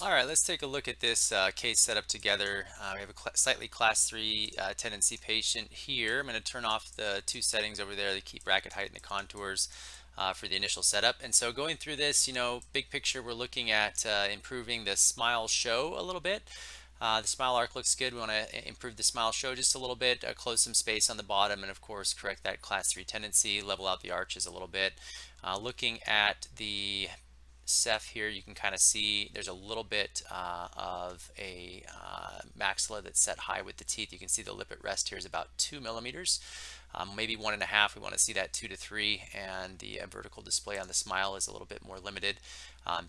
All right, let's take a look at this case setup together. We have a slightly class 3 tendency patient here. I'm going to turn off the two settings over there, the keep bracket height and the contours for the initial setup. And so going through this, big picture, we're looking at improving the smile show a little bit. The smile arc looks good. We want to improve the smile show just a little bit, close some space on the bottom, and of course correct that class 3 tendency, level out the arches a little bit. Looking at the Ceph here, you can kind of see there's a little bit of a maxilla that's set high with the teeth. You can see the lip at rest here is about 2 millimeters, maybe 1.5. We want to see that 2 to 3, and the vertical display on the smile is a little bit more limited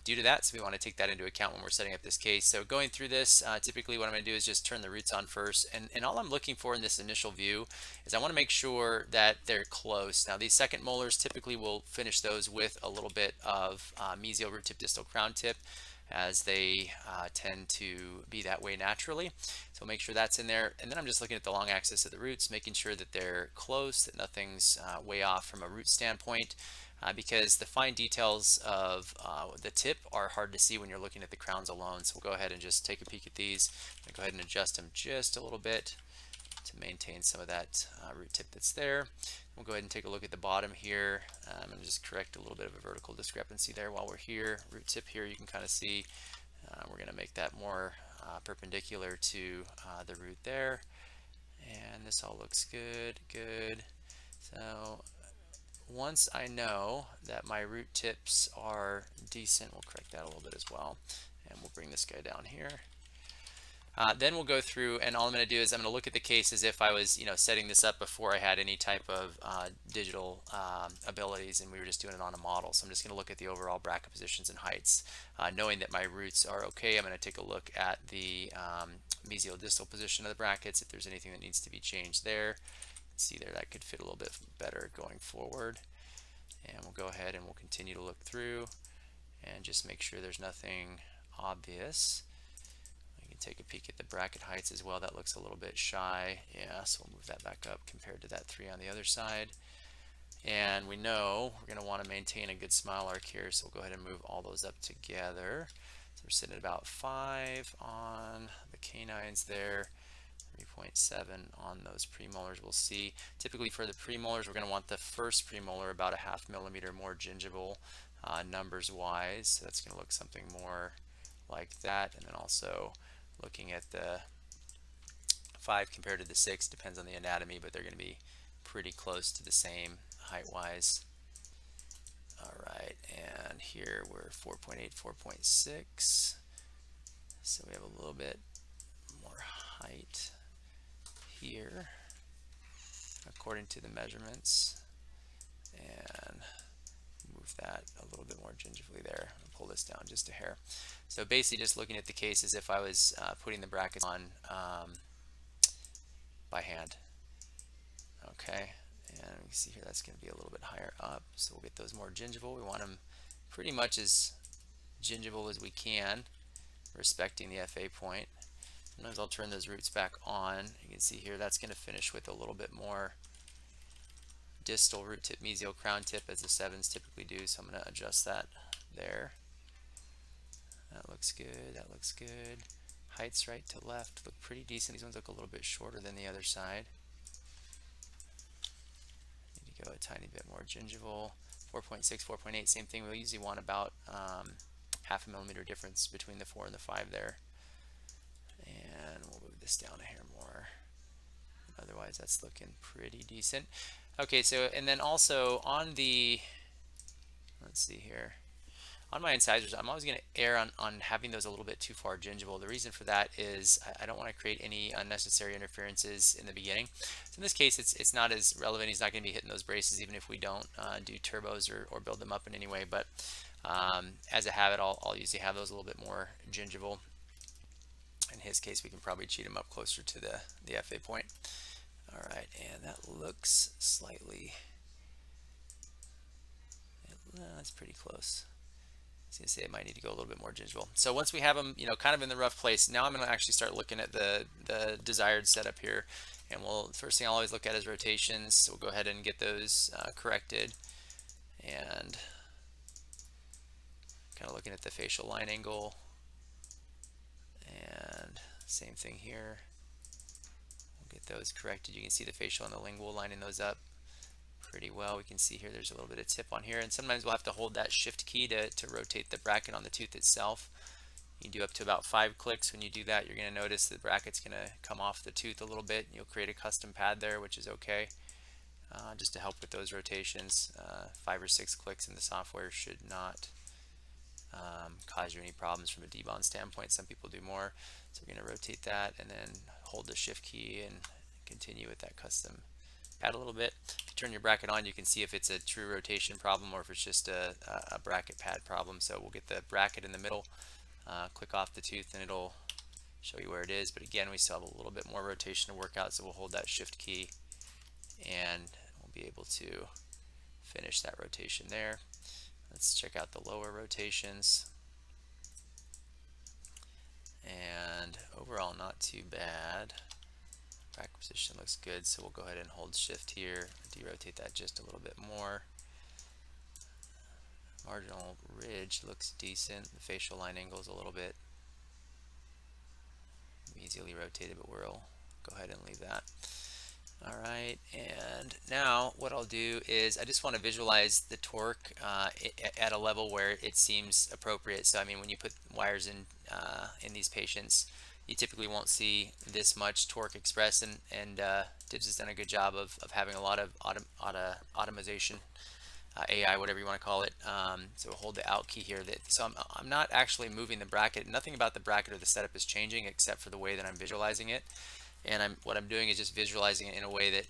due to that. So we want to take that into account when we're setting up this case. So going through this, typically what I'm going to do is just turn the roots on first, and all I'm looking for in this initial view is I want to make sure that they're close. Now these second molars, typically we'll finish those with a little bit of mesial root tip distal crown tip, as they tend to be that way naturally. So make sure that's in there. And then I'm just looking at the long axis of the roots, making sure that they're close, that nothing's way off from a root standpoint, because the fine details of the tip are hard to see when you're looking at the crowns alone. So we'll go ahead and just take a peek at these. I'll go ahead and adjust them just a little bit to maintain some of that root tip that's there. We'll go ahead and take a look at the bottom here. I'm going to just correct a little bit of a vertical discrepancy there while we're here. Root tip here, you can kind of see we're going to make that more perpendicular to the root there. And this all looks good, good. So once I know that my root tips are decent, we'll correct that a little bit as well. And we'll bring this guy down here. Then we'll go through, and all I'm going to do is I'm going to look at the case as if I was, setting this up before I had any type of digital abilities, and we were just doing it on a model. So I'm just going to look at the overall bracket positions and heights, knowing that my roots are okay. I'm going to take a look at the mesial-distal position of the brackets, if there's anything that needs to be changed there. See there, that could fit a little bit better going forward. And we'll go ahead and we'll continue to look through and just make sure there's nothing obvious. Take a peek at the bracket heights as well. That looks a little bit shy. Yeah, so we'll move that back up compared to that 3 on the other side. And we know we're going to want to maintain a good smile arc here, so we'll go ahead and move all those up together. So we're sitting at about 5 on the canines there, 3.7 on those premolars. We'll see. Typically for the premolars, we're going to want the first premolar about a 0.5 millimeter more gingival numbers wise. So that's going to look something more like that. And then also looking at the 5 compared to the 6, depends on the anatomy, but they're going to be pretty close to the same height-wise. All right, and here we're 4.8, 4.6. So we have a little bit more height here according to the measurements. And move that a little bit more gingivally there. I'll pull this down just a hair. So basically just looking at the case as if I was putting the brackets on by hand. Okay, and you can see here that's going to be a little bit higher up, so we'll get those more gingival. We want them pretty much as gingival as we can, respecting the FA point. Sometimes I'll turn those roots back on. You can see here that's going to finish with a little bit more distal root tip mesial crown tip, as the 7s typically do, so I'm going to adjust that there. That looks good, that looks good. Heights right to left look pretty decent. These ones look a little bit shorter than the other side. Need to go a tiny bit more gingival. 4.6, 4.8, same thing. We'll usually want about 0.5 millimeter difference between the 4 and the 5 there. And we'll move this down a hair more. Otherwise that's looking pretty decent. Okay, so and then also on the, let's see here, on my incisors, I'm always going to err on having those a little bit too far gingival. The reason for that is I don't want to create any unnecessary interferences in the beginning. So in this case, it's not as relevant. He's not going to be hitting those braces even if we don't do turbos or build them up in any way. But as a habit, I'll usually have those a little bit more gingival. In his case, we can probably cheat him up closer to the FA point. All right, and that looks slightly, that's pretty close. I was going to say it might need to go a little bit more gingival. So once we have them, kind of in the rough place, now I'm going to actually start looking at the desired setup here. And first thing I'll always look at is rotations. So we'll go ahead and get those corrected. And kind of looking at the facial line angle. Same thing here. We'll get those corrected. You can see the facial and the lingual lining those up pretty well. We can see here there's a little bit of tip on here, and sometimes we'll have to hold that shift key to rotate the bracket on the tooth itself. You do up to about 5 clicks. When you do that, you're going to notice the bracket's going to come off the tooth a little bit. You'll create a custom pad there, which is okay, just to help with those rotations. 5 or 6 clicks in the software should not cause you any problems from a debond standpoint. Some people do more, so we're going to rotate that and then hold the shift key and continue with that custom pad a little bit. If you turn your bracket on, you can see if it's a true rotation problem or if it's just a bracket pad problem. So we'll get the bracket in the middle, click off the tooth, and it'll show you where it is. But again, we still have a little bit more rotation to work out, so we'll hold that shift key and we'll be able to finish that rotation there. Let's check out the lower rotations. And overall, not too bad. Back position looks good, so we'll go ahead and hold shift here, derotate that just a little bit more. Marginal ridge looks decent. The facial line angle is a little bit easily rotated, but we'll go ahead and leave that. All right, and now what I'll do is I just want to visualize the torque at a level where it seems appropriate. So I mean, when you put wires in these patients, you typically won't see this much torque expressed, and DIBS has done a good job of having a lot of automation, AI, whatever you want to call it. So we'll hold the out key here. So I'm not actually moving the bracket. Nothing about the bracket or the setup is changing except for the way that I'm visualizing it. And what I'm doing is just visualizing it in a way that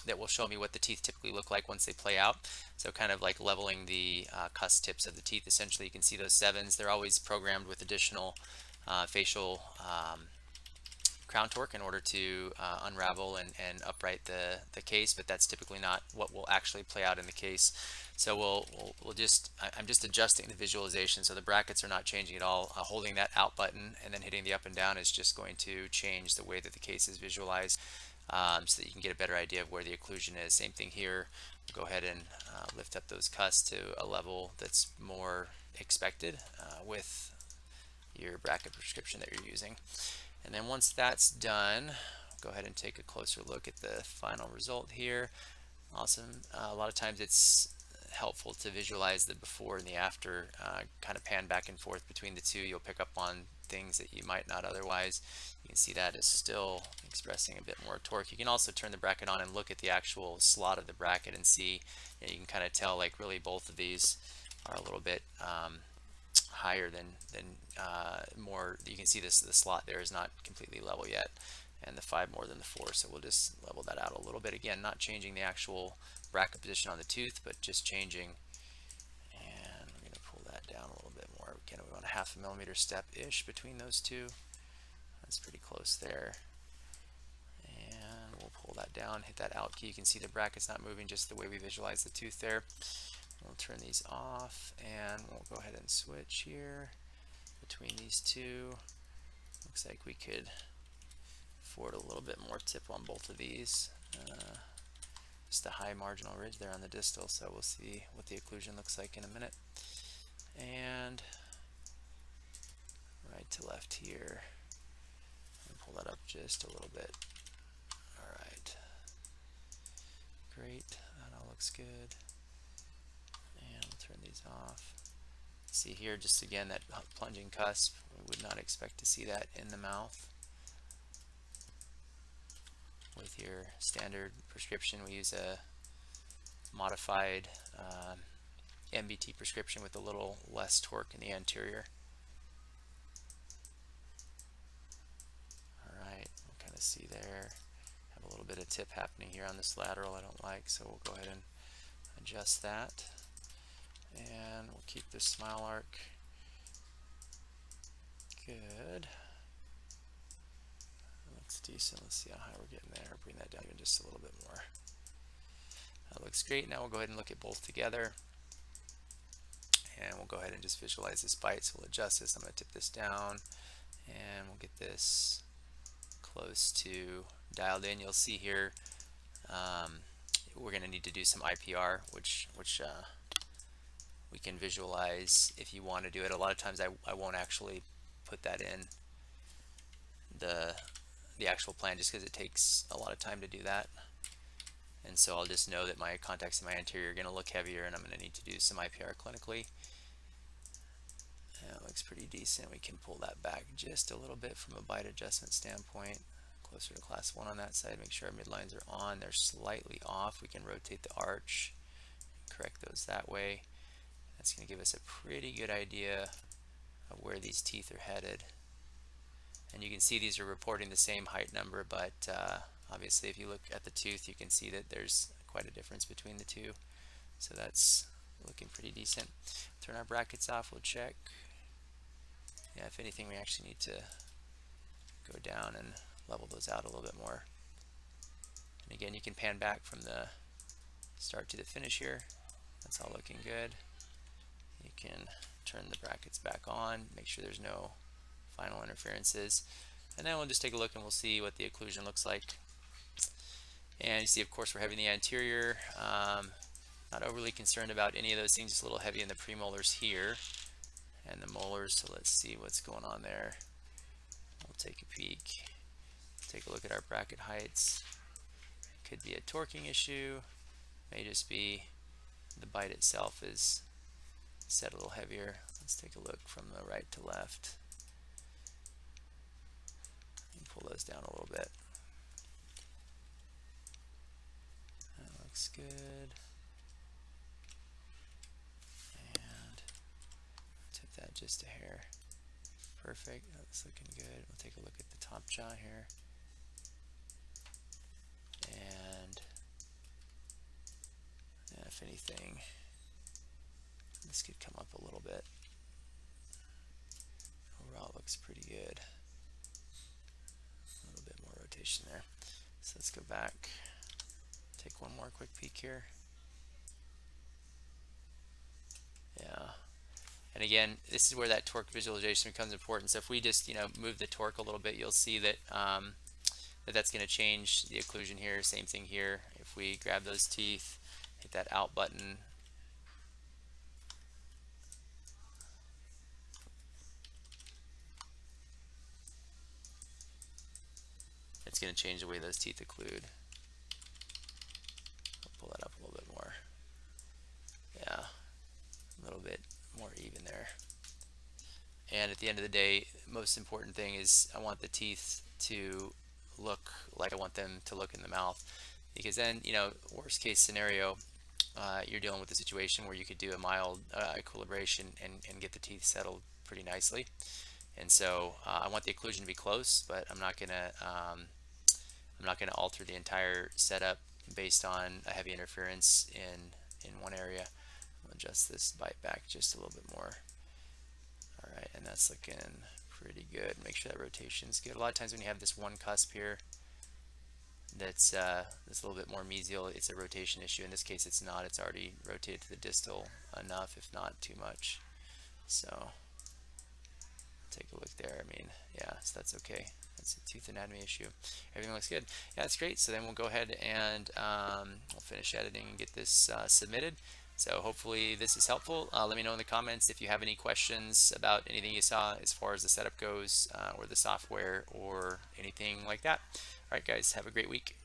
that will show me what the teeth typically look like once they play out. So kind of like leveling the cusp tips of the teeth. Essentially, you can see those 7s. They're always programmed with additional facial crown torque in order to unravel and upright the case, but that's typically not what will actually play out in the case. So we'll just, I'm just adjusting the visualization so the brackets are not changing at all. Holding that out button and then hitting the up and down is just going to change the way that the case is visualized, so that you can get a better idea of where the occlusion is. Same thing here. We'll go ahead and lift up those cusps to a level that's more expected with your bracket prescription that you're using. And then once that's done, go ahead and take a closer look at the final result here. Awesome. A lot of times it's helpful to visualize the before and the after, kind of pan back and forth between the two. You'll pick up on things that you might not otherwise. You can see that is still expressing a bit more torque. You can also turn the bracket on and look at the actual slot of the bracket and see, you can kind of tell like really both of these are a little bit higher than more. You can see the slot there is not completely level yet, and the 5 more than the 4, so we'll just level that out a little bit. Again, not changing the actual bracket position on the tooth, but just changing, and we're going to pull that down a little bit more. Again, we want a 0.5 millimeter step ish between those two. That's pretty close there, and we'll pull that down, hit that out key. You can see the bracket's not moving, just the way we visualize the tooth there. We'll turn these off and we'll go ahead and switch here between these two. Looks like we could afford a little bit more tip on both of these. Just a high marginal ridge there on the distal, so we'll see what the occlusion looks like in a minute. And right to left here, and pull that up just a little bit. All right, great, that all looks good. And we'll turn these off. See here, just again, that plunging cusp, we would not expect to see that in the mouth. With your standard prescription, we use a modified MBT prescription with a little less torque in the anterior. All right, we'll kind of see there, have a little bit of tip happening here on this lateral I don't like, so we'll go ahead and adjust that. And we'll keep this smile arc good. Looks decent. Let's see how high we're getting there. Bring that down even just a little bit more. That looks great. Now we'll go ahead and look at both together. And we'll go ahead and just visualize this bite. So we'll adjust this. I'm going to tip this down. And we'll get this close to dialed in. You'll see here we're going to need to do some IPR, which we can visualize if you want to do it. A lot of times I won't actually put that in the actual plan, just because it takes a lot of time to do that. And so I'll just know that my contacts in my anterior are going to look heavier, and I'm going to need to do some IPR clinically. That looks pretty decent. We can pull that back just a little bit from a bite adjustment standpoint, closer to class 1 on that side. Make sure our midlines are on. They're slightly off. We can rotate the arch, correct those that way. That's going to give us a pretty good idea of where these teeth are headed. And you can see these are reporting the same height number, but obviously if you look at the tooth, you can see that there's quite a difference between the two. So that's looking pretty decent. Turn our brackets off, we'll check. Yeah, if anything, we actually need to go down and level those out a little bit more. And again, you can pan back from the start to the finish here. That's all looking good. You can turn the brackets back on, make sure there's no final interferences, and then we'll just take a look and we'll see what the occlusion looks like. And you see, of course, we're heavy in the anterior. Not overly concerned about any of those things, just a little heavy in the premolars here and the molars. So let's see what's going on there. We'll take a peek, take a look at our bracket heights. Could be a torquing issue, may just be the bite itself is set a little heavier. Let's take a look from the right to left and pull those down a little bit. That looks good. And tip that just a hair. Perfect. That's looking good. We'll take a look at the top jaw here. And if anything, this could come up a little bit. Overall, it looks pretty good. A little bit more rotation there. So let's go back, take one more quick peek here. Yeah. And again, this is where that torque visualization becomes important. So if we just, move the torque a little bit, you'll see that that's going to change the occlusion here. Same thing here. If we grab those teeth, hit that out button, it's going to change the way those teeth occlude. I'll pull that up a little bit more. Yeah, a little bit more even there. And at the end of the day, most important thing is I want the teeth to look like I want them to look in the mouth, because then, worst case scenario, you're dealing with a situation where you could do a mild equilibration and get the teeth settled pretty nicely. And so I want the occlusion to be close, but I'm not gonna alter the entire setup based on a heavy interference in one area. I'll adjust this bite back just a little bit more. All right, and that's looking pretty good. Make sure that rotation's good. A lot of times when you have this one cusp here that's a little bit more mesial, it's a rotation issue. In this case, it's not. It's already rotated to the distal enough, if not too much. So take a look there. I mean, yeah, so that's okay. That's a tooth anatomy issue. Everything looks good. Yeah, that's great. So then we'll go ahead and we'll finish editing and get this submitted. So hopefully this is helpful. Let me know in the comments if you have any questions about anything you saw as far as the setup goes, or the software, or anything like that. All right, guys, have a great week.